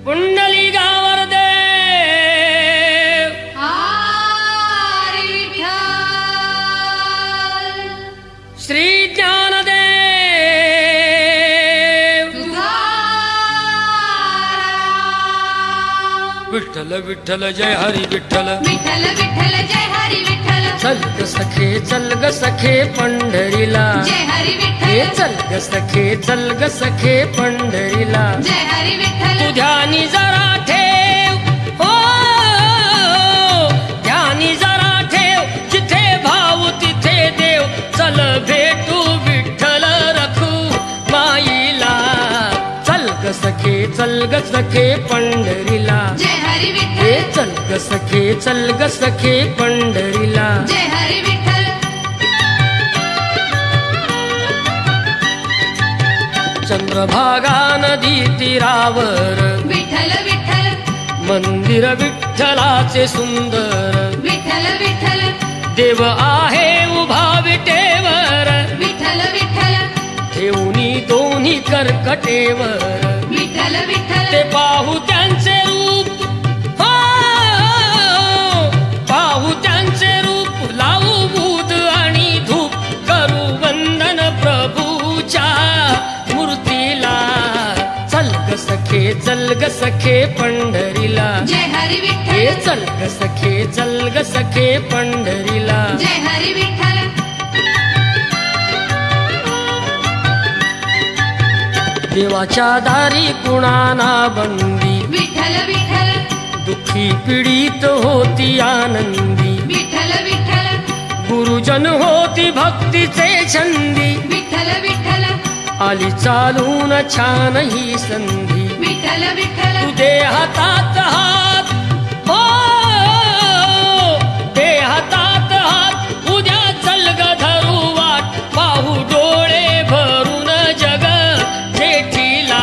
पुंडलिकावर देव हरी विठ्ठल श्री ज्ञानदेव तुकाराम विठ्ठल विठ्ठल जय हरी विठ्ठल विठ्ठल विठ्ठल जय हरी विठ्ठल चल ग सखे पंढरीला जय हरी हे विठ्ठल चल ग सखे पंढरीला जय हरी विठ्ठल तू ध्यानी जरा ठेव हो ध्यानी जरा ठेव जिथे भाव तिथे देव चल भेटू विठ्ठल रखू माईला चल ग सखे पंढरीला जय हरी हे विठ्ठल चल ग सखे पंढरीला जय हरी विठ्ठल चंद्रभागा नदी तीरावर विठ्ठल विठ्ठल मंदिर विठ्ठलाचे सुंदर विठ्ठल विठ्ठल देव आहे उभा विटेवर विठ्ठल विठ्ठल ठेवणी दोन्ही कर्कटेवर विठ्ठल विठ्ठल ते पाहू त्यांचे रूप हो पाहू त्यांचे रूप लावू बूद आणि धूप करू वंदन प्रभूच्या मूर्तीला चल ग सखे पंढरीला जय हरी हे विठ्ठल चल ग सखे पंढरीला जय हरी विठ्ठल देवाच्या दारी कुणाना बंदी विठ्ठल विठ्ठल दुःखी पीडित होती आनंदी विठ्ठल विठ्ठल गुरुजन होती भक्तीचे छंदी विठ्ठल विठ्ठल आली चालून छान ही संधी विठ्ठल विठ्ठल तू दे हातात हात हो दे हातात हात उद्या चल ग धरू वाट पाहू डोळे भरून जग जेठीला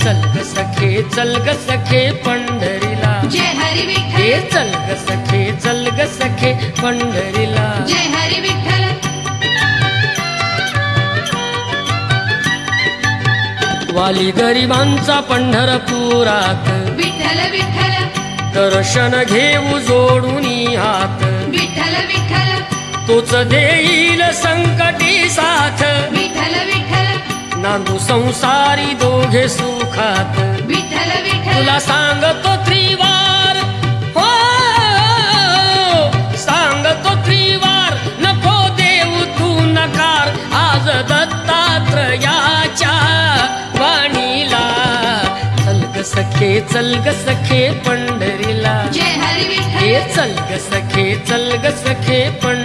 चल ग सखे पंढरीला जय हरी हे विठ्ठल चल ग सखे पंढरीला जय हरी विठ्ठल वाली गरिबांचा पंढरपुरात विठ्ठल विठ्ठल दर्शन घेऊ जोडून हात विठ्ठल विठ्ठल तोच देईल संकटी साथ विठ्ठल विठ्ठल नांदू संसारी दोघे सुखात विठ्ठल विठ्ठल तुला सांगतो त्रिवार हो सांगतो त्रिवार नको देऊ तू नकार आज दत्तात्रयाच्या वाणीला चल ग सखे पंढरीला जय हरी हे विठ्ठल चल ग सखे पंढरीला